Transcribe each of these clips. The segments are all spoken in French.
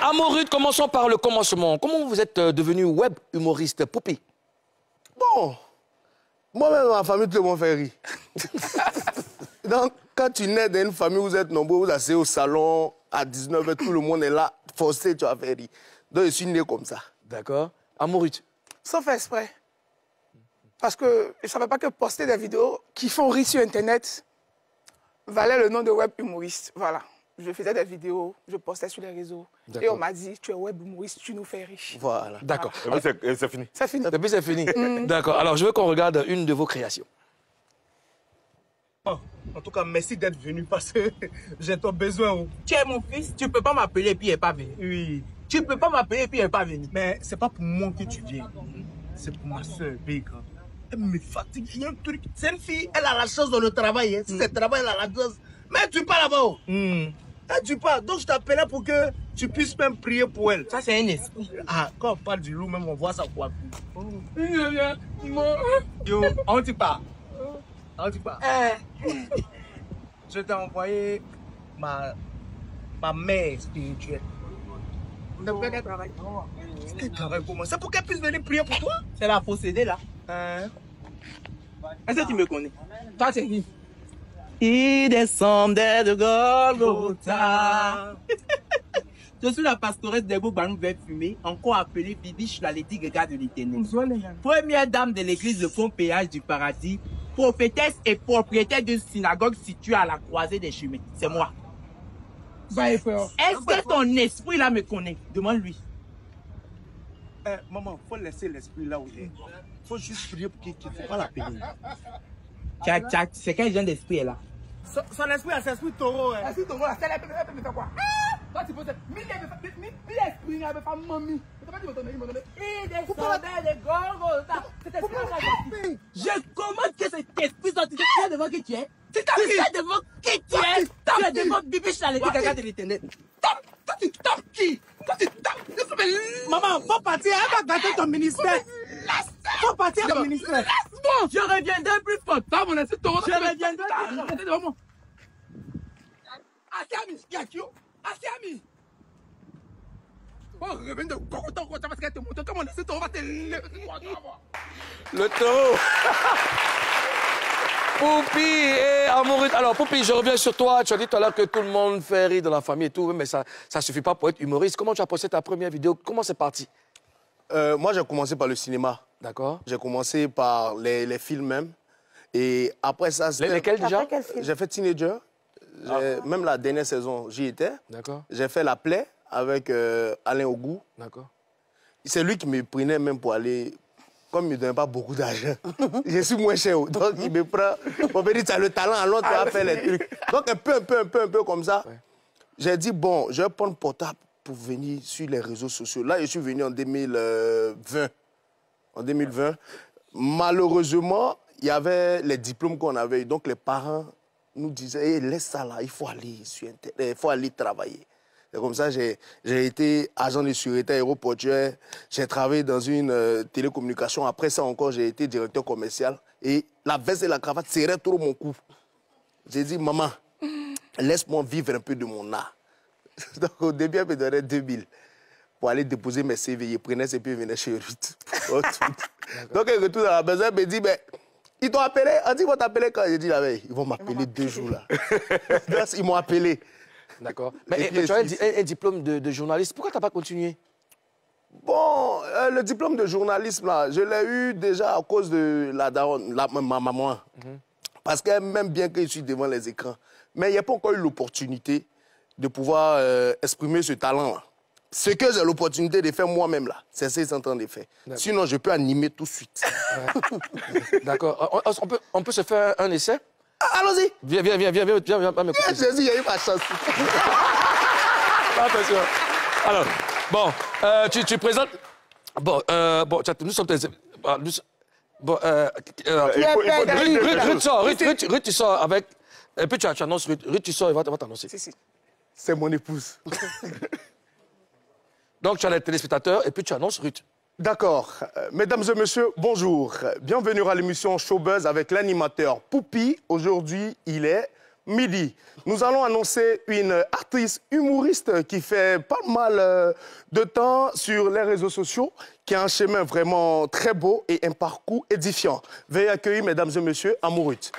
Amaury, commençons par le commencement. Comment vous êtes devenu web humoriste, Poupi? Bon, moi-même, ma famille, tout le monde fait rire. Donc, quand tu nais dans une famille où vous êtes nombreux, vous asseyez au salon, à 19h, tout le monde est là, forcé, tu vas faire rire. Donc, je suis né comme ça. D'accord. Amaury? Sans faire exprès. Parce que je ne savais pas que poster des vidéos qui font rire sur Internet valait le nom de web humoriste. Voilà. Je faisais des vidéos, je postais sur les réseaux. Et on m'a dit, tu es web humoriste, tu nous fais rire. Voilà. D'accord. C'est fini. C'est fini. Depuis, c'est fini. D'accord. Alors, je veux qu'on regarde une de vos créations. En tout cas, merci d'être venu parce que j'ai ton besoin. Tu es mon fils, tu ne peux pas m'appeler et puis il n'est pas venu. Oui. Tu ne peux pas m'appeler et puis il n'est pas venu. Mais c'est pas pour moi que tu viens. C'est pour ma soeur, Big. Elle me fatigue. Il y a un truc. C'est une fille, elle a la chance dans le travail. Hein. Si c'est le travail, elle a la chance. Mais tu pars là-bas. Tu pars. Donc je t'appelais pour que tu puisses même prier pour elle. Ça, c'est un esprit. Ah, quand on parle du loup, même on voit ça quoi. Yo, on t'y part. On dit pas. Je t'ai envoyé ma mère spirituelle. Elle travaille. Elle travaille pour moi. C'est pour qu'elle puisse venir prier pour toi. C'est la possédée là. Est-ce que tu me connais? Toi, c'est qui? Il descendait de Golgotha. Je suis la pastoresse des Banou Vert Fumé, encore appelée Bibiche, la Lady Gaga de l'Éternel. Première dame de l'église de Pont-Péage du Paradis, prophétesse et propriétaire d'une synagogue située à la croisée des chemins. C'est moi. Est-ce que ton esprit là me connaît? Demande-lui. Maman, il faut laisser l'esprit là où il est. Il faut juste prier pour qu'il ne faut pas la payer. C'est quel genre d'esprit est là? Son esprit, c'est l'esprit taureau. L'esprit taureau, c'est l'esprit me fait quoi? Toi, tu peux dire, l'esprit là, me fait mamie. Il descendait de Golgotha. Cet esprit. Je commande que cet esprit sorte. Tu sais devant qui tu es? Tu sais devant qui tu es? Tu es devant Bibiche, la Lady Gaga de l'Éternel. Toi, tu tapes qui? Toi, tu tapes. Maman, faut partir. Elle va gâter ton ministère. Faut partir ton ministère. Laisse-moi. Je reviendrai plus fort. Mon esprit taureau. Je reviendrai. Arrêtez devant moi. Asiami, Yakio. Asiami. Oh, reviens de Gogotan, parce qu'elle te montre comment on essaie de te Le taureau. Poupi et Amaury. Alors, Poupi, je reviens sur toi. Tu as dit tout à l'heure que tout le monde fait rire dans la famille et tout, mais ça ne suffit pas pour être humoriste. Comment tu as posté ta première vidéo? Comment c'est parti? Moi, j'ai commencé par le cinéma. D'accord. J'ai commencé par les films même. Et après ça, lesquels déjà? J'ai fait Teenager. Même la dernière saison, j'y étais. D'accord. J'ai fait La Plaie avec Alain Ogou. D'accord. C'est lui qui me prenait même pour aller... Comme il ne me donnait pas beaucoup d'argent, je suis moins cher. Donc, il me prend... On me dit, tu as le talent, alors tu vas faire les trucs. Donc, un peu comme ça. Ouais. J'ai dit, bon, je vais prendre portable pour venir sur les réseaux sociaux. Là, je suis venu en 2020. En 2020. Malheureusement, il y avait les diplômes qu'on avait eu. Donc, les parents nous disaient, hey, laisse ça là, il faut aller sur Internet, il faut aller travailler. C'est comme ça que j'ai été agent de sûreté aéroportuaire. J'ai travaillé dans une télécommunication. Après ça encore, j'ai été directeur commercial. Et la veste et la cravate serraient trop mon cou. J'ai dit, maman, laisse-moi vivre un peu de mon art. Donc au début, elle me donnait 2000 pour aller déposer mes CV. Je prenais et puis je venais chez Ruth. Donc elle retourne à la maison, elle me dit, mais ils t'ont appelé? On dit, ils vont t'appeler quand? J'ai dit, la veille, ils vont m'appeler 2 jours là. Donc, ils m'ont appelé. D'accord. Mais tu as un diplôme de journaliste. Pourquoi tu n'as pas continué? Bon, le diplôme de journalisme, là, je l'ai eu déjà à cause de ma maman. Parce qu'elle m'aime bien que je suis devant les écrans. Mais il n'y a pas encore eu l'opportunité de pouvoir exprimer ce talent-là. Ce que j'ai l'opportunité de faire moi-même, là, c'est ce que je suis en train de faire. Sinon, je peux animer tout de suite. D'accord. On peut se faire un essai? Allons-y. Viens m'écouter. Jésus, il y a eu ma chance. Attention. Alors, bon, tu présentes... Bon, nous sommes... Bon, Ruth, tu sors avec... Et puis tu annonces Ruth. Ruth, tu sors, il va t'annoncer. C'est mon épouse. Donc, tu as les téléspectateurs et puis tu annonces Ruth. D'accord. Mesdames et messieurs, bonjour. Bienvenue à l'émission Showbuzz avec l'animateur Poupi. Aujourd'hui, il est midi, nous allons annoncer une artiste humoriste qui fait pas mal de temps sur les réseaux sociaux, qui a un chemin vraiment très beau et un parcours édifiant. Veuillez accueillir, mesdames et messieurs, Amouroute.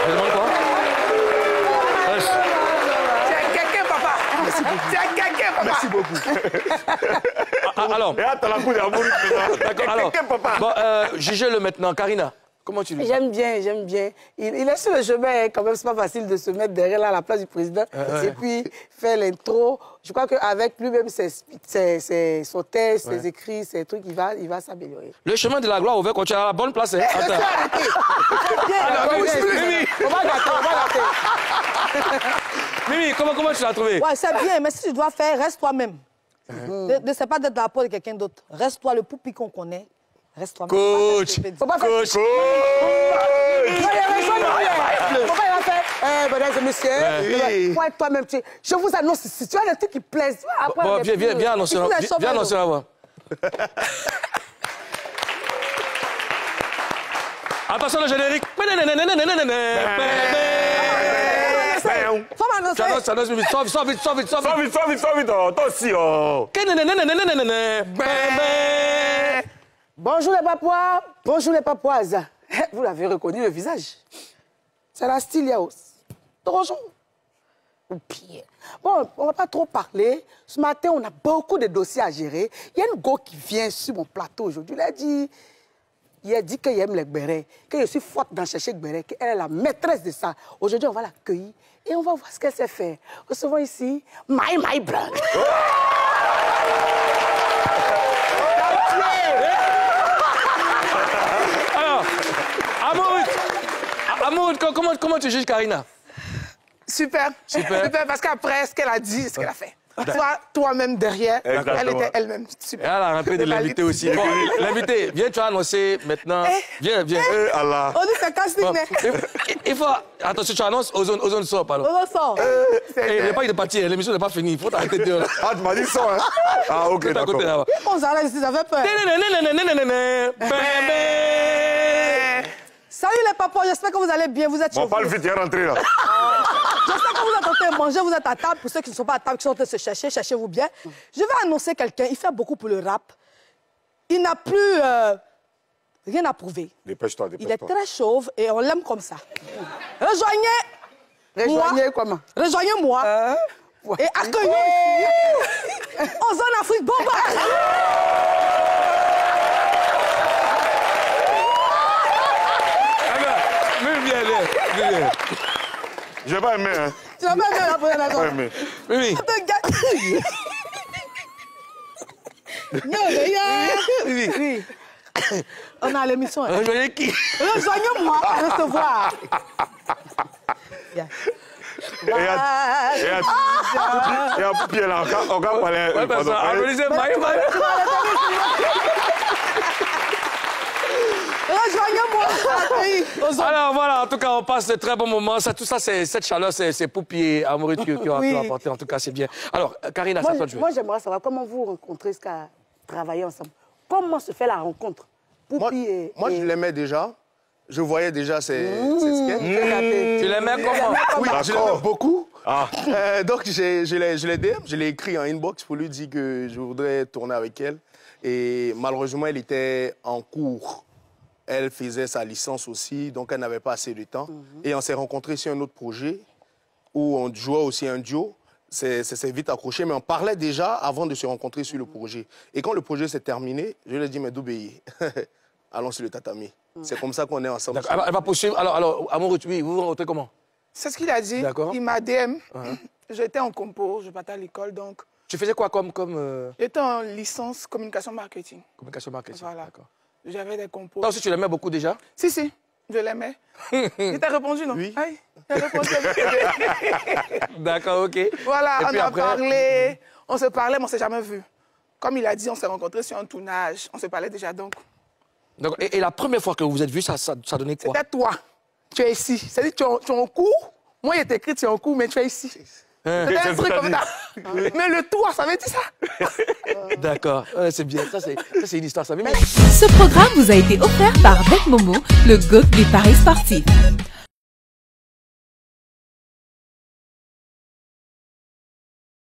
Je demande quoi? C'est quelqu'un, papa. C'est quelqu'un, papa. Merci beaucoup. Alors, Et attends la coupe d'Amouroute maintenant. d'accord, alors, Quelqu'un, papa. bon, jugez-le maintenant. Karina, comment tu le dis? J'aime bien, j'aime bien. Il est sur le chemin, quand même, c'est pas facile de se mettre derrière là, à la place du président et puis faire l'intro. Je crois qu'avec lui-même, son texte, ses écrits, ses trucs, il va s'améliorer. Le chemin de la gloire ouvert quand tu es à la bonne place. Hein? Attends. Mimi, On va gâter. Mimi, comment tu l'as trouvé? Ouais, c'est bien, mais si tu dois faire, reste toi-même. Ne sais pas d'être dans la peau de quelqu'un d'autre. Reste-toi le poupi qu'on connaît. Reste toi-même. Coach, Faut pas faire... coach. Faut pas y faire. Mesdames et messieurs, faut être toi-même. Je vous annonce, si tu as des trucs qui plaisent, après... Bon, viens annoncer la voix. Attention le générique. Faut m'annoncer. Tu annonces vite, sors vite. Sors vite, toi aussi, oh. Bonjour les Papouas, bonjour les Papouaises. Vous l'avez reconnu, le visage. C'est la Styliaos. Bonjour. Ou pire. Bon, on ne va pas trop parler. Ce matin, on a beaucoup de dossiers à gérer. Il y a une go qui vient sur mon plateau aujourd'hui. Il a dit qu'il aime les bérets, que je suis forte d'en chercher bérets, qu'elle est la maîtresse de ça. Aujourd'hui, on va l'accueillir et on va voir ce qu'elle sait faire. Recevons ici My Brand. Alors, Amouroute, comment tu juges Karina? Super. Parce qu'après, ce qu'elle a dit, ce qu'elle a fait. Toi-même derrière, Exactement. elle était elle-même. Et Super. elle a rappelé de l'invité aussi. Bon, l'invité, viens, tu vas annoncer maintenant. Viens. Allah. On dit c'est casting, Bon, mais... il faut... Attention, tu annonces, Ozone sort, pardon. On sort. Il n'est pas de partir, l'émission n'est pas finie. Il faut t'arrêter de dire. Ah, tu m'as dit ça, hein? Ah, ok, À côté là-bas. d'accord. On s'arrête ici, ça fait peur. Salut les papas, j'espère que vous allez bien. Vous êtes Bon, chez parle vous. vite, il est rentré là. J'espère que vous êtes en train de manger, vous êtes à table. Pour ceux qui ne sont pas à table, qui sont en train de se chercher, cherchez-vous bien. Je vais annoncer quelqu'un, il fait beaucoup pour le rap. Il n'a plus rien à prouver. Dépêche-toi. Il est très chauve et on l'aime comme ça. Rejoignez comment? Rejoignez-moi et accueillez ici Ozone Afrique Bomba. Viens. Je vais pas aimer, hein? Tu vas pas aimer la première Je vais raison. pas aimer. Oui. Oui. On a l'émission. Hein. Rejoignez qui? Rejoignez-moi à recevoir. Bien. Et un pied là, on va parler. Ouais, parce que applaudissez Rejoignez-moi. Alors voilà, en tout cas, on passe de très bons moments. Tout ça, cette chaleur, c'est Poupi et Amouroute qui ont apporté. En tout cas, c'est bien. Alors, Karina, ça toi de jouer. Moi, j'aimerais savoir comment vous rencontrez jusqu'à travailler ensemble. Comment se fait la rencontre? Poupi et... Moi, je l'aimais déjà. Je voyais déjà ses sketchs. Tu l'aimais comment? Oui, je l'aimais beaucoup. Donc, je l'ai écrit en inbox pour lui dire que je voudrais tourner avec elle. Et malheureusement, elle était en cours. Elle faisait sa licence aussi, donc elle n'avait pas assez de temps. Et on s'est rencontrés sur un autre projet où on jouait aussi un duo. C'est vite accroché, mais on parlait déjà avant de se rencontrer sur le projet. Et quand le projet s'est terminé, je lui ai dit, mais Doubéi, allons sur le tatami. C'est comme ça qu'on est ensemble. Elle va poursuivre. Alors, Amouroute, oui, vous vous rencontrez comment? C'est ce qu'il a dit. D'accord. Il m'a DM. J'étais en compo, je partais à l'école, donc... Tu faisais quoi comme J'étais en licence communication marketing. communication marketing? Voilà. D'accord. J'avais des compos. Toi aussi, tu l'aimais beaucoup déjà? Si, je l'aimais. Il t'a répondu, non? Oui. Aïe, il t'a répondu. D'accord, OK. Voilà, Et on puis a après... parlé. On se parlait, mais on ne s'est jamais vu. Comme il a dit, on s'est rencontrés sur un tournage. On se parlait déjà, donc. Et la première fois que vous vous êtes vus, ça donnait quoi? C'était toi. Tu es ici. C'est-à-dire, tu es en cours. Moi, il est écrit, tu es en cours, mais tu es ici. C'était un truc comme ça. Mais le toit, ça veut dire ça. D'accord, c'est bien. Ça, c'est une histoire. Ça. Mais... Ce programme vous a été offert par Bet Momo, le GOAT des paris sportifs.